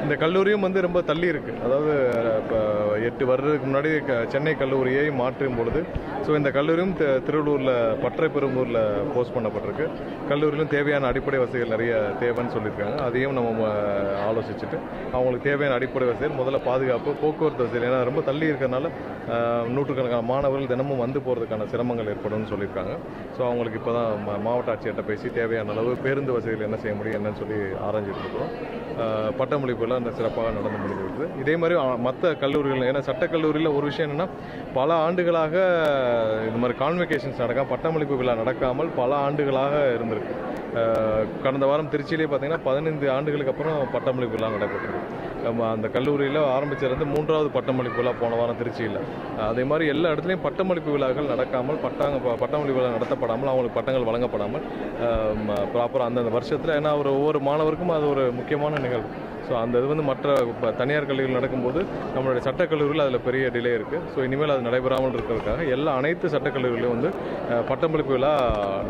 இந்த கல்லூரியும் வந்து ரொம்ப தள்ளி இருக்குது. அதாவது இப்போ 8 வருடத்துக்கு முன்னாடி சென்னை கல்லூரியை மாற்றும் பொழுது இந்த கல்லூரியும் திருவள்ளூரில் பற்றைப்பெரும்பூரில் போஸ்ட் பண்ணப்பட்டிருக்கு. கல்லூரியிலும் தேவையான அடிப்படை வசதிகள் நிறைய தேவைன்னு சொல்லியிருக்காங்க. அதையும் நம்ம ஆலோசிச்சுட்டு அவங்களுக்கு தேவையான அடிப்படை வசதிகள் முதல்ல பாதுகாப்பு, போக்குவரத்து வசதிகள், ஏன்னா ரொம்ப தள்ளி இருக்கிறதுனால நூற்றுக்கணக்கான மாணவர்கள் தினமும் வந்து போகிறதுக்கான சிரமங்கள் ஏற்படும்னு சொல்லியிருக்காங்க. அவங்களுக்கு இப்போ தான் மாவட்ட ஆட்சியர்கிட்ட பேசி தேவையான அளவு பேருந்து வசதிகள் என்ன செய்ய முடியும் என்னன்னு சொல்லி ஆராய்ஞ்சிட்டு இருக்கிறோம். பட்டமளிப்புலாம் அந்த சிறப்பாக நடந்து முடிஞ்சிருக்குது. இதே மாதிரி மற்ற கல்லூரிகள், ஏன்னா சட்டக்கல்லூரியில் ஒரு விஷயம் என்னென்னா பல ஆண்டுகளாக இந்த மாதிரி கான்வெகேஷன்ஸ் நடக்காமல், பட்டமளிப்பு விழா நடக்காமல் பல ஆண்டுகளாக இருந்திருக்கு. கடந்த வாரம் திருச்சியிலே பார்த்தீங்கன்னா 15 ஆண்டுகளுக்கு அப்புறம் பட்டமளிப்பு விழா நடைபெற்றிருக்கு. அந்த கல்லூரியில் ஆரம்பிச்சிருந்து 3வது பட்டமளிப்பு விழா போன வாரம் திருச்சியில். அதே மாதிரி எல்லா இடத்துலையும் பட்டமளிப்பு விழாக்கள் நடக்காமல், பட்டமளிப்பு விழா நடத்தப்படாமல், அவங்களுக்கு பட்டங்கள் வழங்கப்படாமல் ப்ராப்பராக அந்தந்த வருஷத்தில், ஏன்னா ஒவ்வொரு மாணவருக்கும் அது ஒரு முக்கியமான நிகழ்வு. அந்த இது வந்து மற்ற தனியார் கல்லூரிகள் நடக்கும்போது நம்மளுடைய சட்டக்கல்லூரியில் அதில் பெரிய டிலே இருக்குது. இனிமேல் அது நடைபெறாமல் இருக்கிறதுக்காக அனைத்து சட்டக்கல்லூரியிலும் வந்து பட்டமளிப்பு விழா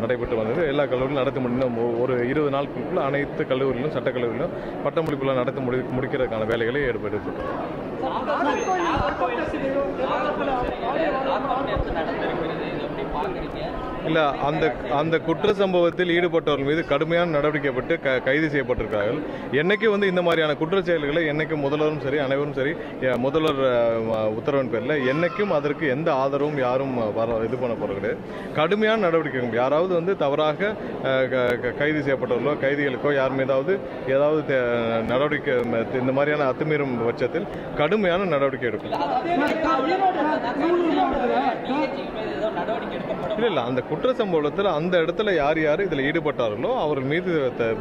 நடைபெற்று வந்தது. எல்லா கல்லூரியிலும் நடத்த முடியும். ஒரு 20 நாட்களுக்குள்ள அனைத்து கல்லூரியிலும் சட்டக்கல்லூரியிலும் பட்டமளிப்பு விழா நடத்தி முடிக்கிறதுக்கான வேலைகளை ஈடுபட்டு இல்லை, அந்த குற்ற சம்பவத்தில் ஈடுபட்டவர்கள் மீது கடுமையான நடவடிக்கை பட்டு கைது செய்யப்பட்டிருக்கிறார்கள். என்னைக்கு வந்து இந்த மாதிரியான குற்ற செயல்களை என்னைக்கு முதல்வரும் சரி அனைவரும் சரி முதல்வர் உத்தரவின் பேரில் என்னைக்கும் அதற்கு எந்த ஆதரவும் யாரும் இது பண்ண போகிறது கிடையாது. கடுமையான நடவடிக்கை, யாராவது வந்து தவறாக கைது செய்யப்பட்டவர்களோ கைதிகளுக்கோ யார் மீதாவது ஏதாவது நடவடிக்கை இந்த மாதிரியான அத்துமீறும் பட்சத்தில் கடுமையான நடவடிக்கை எடுக்கும். இல்லை, அந்த குற்ற சம்பவத்தில் அந்த இடத்துல யார் இதில் ஈடுபட்டார்களோ அவர்கள் மீது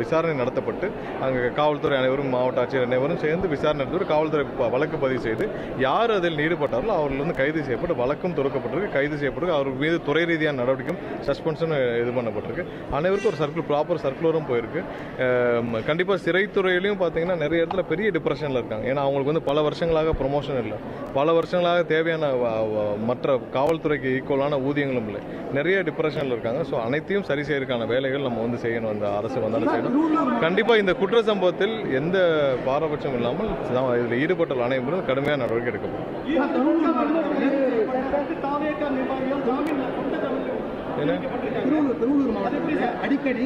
விசாரணை நடத்தப்பட்டு அங்கே காவல்துறை அனைவரும், மாவட்ட ஆட்சியர் அனைவரும் சேர்ந்து விசாரணை நடத்தி காவல்துறை வழக்கு பதிவு செய்து யார் அதில் ஈடுபட்டார்களோ அவர்கள் வந்து கைது செய்யப்பட்டு வழக்கும் தொடுக்கப்பட்டிருக்கு, கைது செய்யப்பட்டிருக்கு. அவர்கள் மீது துறை ரீதியான நடவடிக்கையும் சஸ்பென்ஷன் இது பண்ணப்பட்டிருக்கு. அனைவருக்கும் ஒரு ப்ராப்பர் சர்க்குலரும் போயிருக்கு. கண்டிப்பாக சிறைத்துறையிலையும் பார்த்தீங்கன்னா நிறைய இடத்துல பெரிய டிப்ரெஷனில் இருக்காங்க. ஏன்னா அவங்களுக்கு வந்து பல வருஷங்களாக ப்ரொமோஷன் இல்லை, பல வருஷங்களாக தேவையான மற்ற காவல்துறைக்கு ஈக்குவலான ஊதியங்களும் இல்லை, நிறைய டிப்ரெஷனில் இருக்காங்க. அனைத்தையும் சரி செய்யறதுக்கான வேலைகள் நம்ம வந்து செய்யணும், அந்த அரசு வந்தாலும் செய்யணும். கண்டிப்பாக இந்த குற்ற சம்பவத்தில் எந்த பாரபட்சம் இல்லாமல் இதில் ஈடுபட்ட அனைவரும் கடுமையான நடவடிக்கை எடுக்கப்படும். திருவள்ளூர் மாவட்டத்தில் அடிக்கடி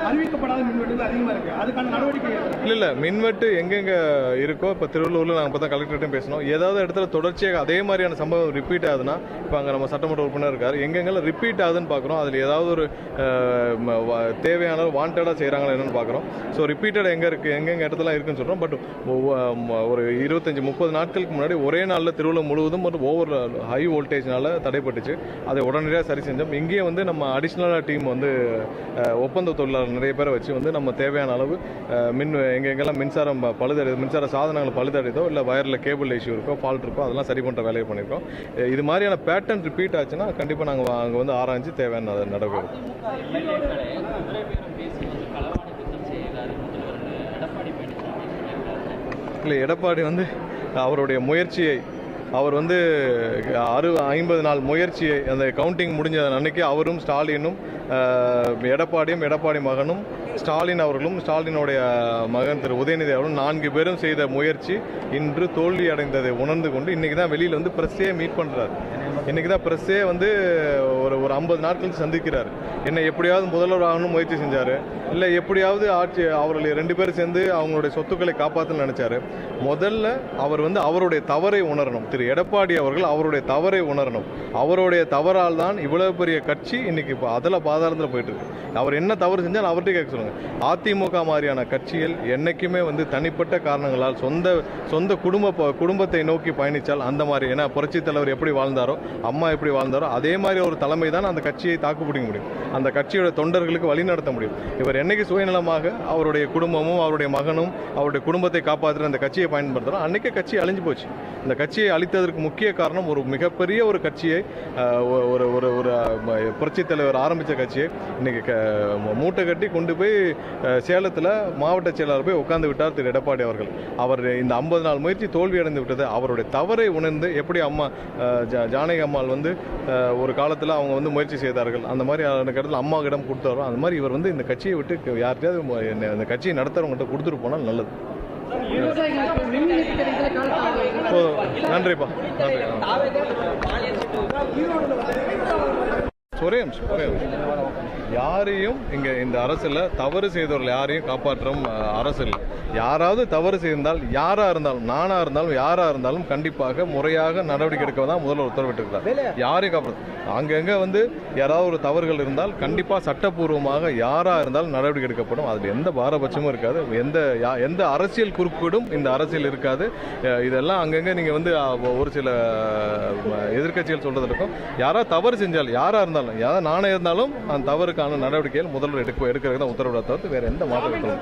அறிவிக்கப்படாத மின்வெட்டுகள் அதிகமாக இருக்கு. அதுக்கான நடவடிக்கை இல்லை, மின்வெட்டு எங்கெங்க இருக்கோ, இப்போ திருவள்ளூரில் நாங்கள் இப்போ தான் கலெக்டர்கிட்டையும் பேசணும். ஏதாவது இடத்துல தொடர்ச்சியாக அதே மாதிரியான சம்பவம் ரிப்பீட் ஆகுதுன்னா, இப்போ அங்கே நம்ம சட்டமன்ற உறுப்பினர் இருக்கார், எங்கெங்கெல்லாம் ரிப்பீட் ஆகுதுன்னு பார்க்குறோம். அதில் ஏதாவது ஒரு தேவையான வாண்டடாக செய்கிறாங்களா என்னன்னு பார்க்குறோம். ரிப்பீட்டட் எங்கே இருக்குது, எங்கெங்க இடத்துல இருக்குன்னு சொல்கிறோம். பட் ஒரு 25-30 நாட்களுக்கு முன்னாடி ஒரே நாளில் திருவள்ளூர் முழுவதும் ஒரு ஓவர் ஹை வோல்டேஜ்னால தடைப்பட்டுச்சு. அதை உடனடியாக சரி செஞ்சோம். இங்கேயே வந்து நம்ம அடிஷ்னலாக டீம் வந்து ஒப்பந்த தொழிலாளர் நிறைய பேரை வச்சு வந்து நம்ம தேவையான அளவு எங்கெங்கெல்லாம் மின்சாரம் மின்சார சாதனங்கள் பழுதடைதோ இல்லை வயரில் கேபிள் இஷ்யூ இருக்கோ, ஃபால்ட் இருக்கோ, அதெல்லாம் சரி பண்ணுற வேலையை பண்ணியிருக்கோம். இது மாதிரியான பேட்டர்ன் ரிப்பீட் ஆச்சுன்னா கண்டிப்பாக நாங்கள் அங்கே வந்து ஆராய்ச்சி தேவையான நடவடிக்கை. இல்லை, எடப்பாடி வந்து அவருடைய முயற்சியை அவர் வந்து 50 நாள் முயற்சியை அந்த கவுண்டிங் முடிஞ்ச அன்னைக்கு அவரும் ஸ்டாலினும் எடப்பாடி மகனும் ஸ்டாலின் அவர்களும் ஸ்டாலினுடைய மகன் திரு உதயநிதி அவர்களும் 4 பேரும் செய்த முயற்சி இன்று தோல்வி அடைந்ததை உணர்ந்து கொண்டு இன்றைக்கி தான் வெளியில் வந்து ப்ரெஸ்ஸே மீட் பண்ணுறாரு. இன்றைக்கி தான் ப்ரெஸ்ஸே வந்து ஒரு 50 நாட்கள் சந்திக்கிறார். என்னை எப்படியாவது முதல்வர் ஆகணும் முயற்சி செஞ்சார், இல்லை எப்படியாவது அவர்கள் 2 பேரும் சேர்ந்து அவங்களுடைய சொத்துக்களை காப்பாற்றணும்னு நினச்சாரு. முதல்ல அவர் வந்து அவருடைய தவறை உணரணும். திரு எடப்பாடி அவர்கள் அவருடைய தவறை உணரணும். அவருடைய தவறால் தான் இவ்வளவு பெரிய கட்சி இன்னைக்கு இப்போ பாதாளத்தில் போயிட்டு இருக்கு. அவர் என்ன தவறு செஞ்சால் அவர்கிட்ட கேட்க சொல்லுங்க. அதிமுக மாதிரியான கட்சிகள் என்னைக்குமே வந்து தனிப்பட்ட காரணங்களால் சொந்த குடும்பத்தை நோக்கி பயணித்தால் அந்த மாதிரி, ஏன்னா புரட்சித் தலைவர் எப்படி வாழ்ந்தாரோ, அம்மா எப்படி வாழ்ந்தாரோ, அதே மாதிரி ஒரு தலைமை தான் அந்த கட்சியை தாக்குப்பிடிக்க முடியும், அந்த கட்சியோட தொண்டர்களுக்கு வழி நடத்த முடியும். இவர் என்னைக்கு சுயநலமாக அவருடைய குடும்பமும் அவருடைய மகனும் அவருடைய குடும்பத்தை காப்பாற்றுற அந்த கட்சியை பயன்படுத்துகிறோம், அன்னைக்கே கட்சி அழிஞ்சு போச்சு. இந்த கட்சியை அழித்ததற்கு முக்கிய காரணம் ஒரு மிகப்பெரிய ஒரு கட்சியை, ஒரு ஒரு புரட்சித் தலைவர் ஆரம்பித்த கட்சியை இன்னைக்கு மூட்டை கட்டி கொண்டு போய் சேலத்தில் மாவட்ட செயலாளர் போய் உட்கார்ந்து விட்டார் திரு எடப்பாடி அவர்கள். அவர் இந்த 50 நாள் முயற்சி தோல்வி அடைந்து விட்டது. அவருடைய தவறை உணர்ந்து எப்படி அம்மா ஜானகி அம்மாள் வந்து ஒரு காலத்தில் அவங்க வந்து முயற்சி செய்தார்கள், அந்த மாதிரி அந்த இடத்துல அம்மாவிடம் கொடுத்தாரோ, அந்த மாதிரி இவர் வந்து இந்த கட்சியை விட்டு யார்கிட்டயாவது இந்த கட்சியை நடத்துறவங்கள்ட்ட கொடுத்துட்டு போனால் நல்லது. விவசாயிகளுக்கு மின் இணைப்பு கிடைக்கிற காலத்தாமதம் நன்றிப்பா, நன்றி. ஒரே நிமிஷம். யாரையும் இங்கே இந்த அரசில் தவறு செய்தவர்கள் யாரையும் காப்பாற்றும் அரசு இல்லை. யாராவது தவறு செய்தால் யாராக இருந்தாலும், நானாக இருந்தாலும் யாராக இருந்தாலும் கண்டிப்பாக முறையாக நடவடிக்கை எடுக்க தான் முதல்வர் உத்தரவிட்டிருக்கிறார். யாரையும் காப்பாற்ற அங்கங்கே யாராவது ஒரு தவறுகள் இருந்தால் கண்டிப்பாக சட்டப்பூர்வமாக யாராக இருந்தாலும் நடவடிக்கை எடுக்கப்படும். அதில் எந்த பாரபட்சமும் இருக்காது. எந்த அரசியல் குறுக்கீடும் இந்த அரசியல் இருக்காது. இதெல்லாம் அங்கங்கே நீங்கள் ஒரு சில எதிர்க்கட்சிகள் சொல்றது இருக்கும். யாராவது தவறு செஞ்சால் யாராக இருந்தாலும், யாராவது நானே இருந்தாலும் அந்த தவறுக்கான நடவடிக்கைகள் முதல்வர் எடுக்கிறது தான் உத்தரவிட தவிர்த்து வேற எந்த மாற்றங்களும்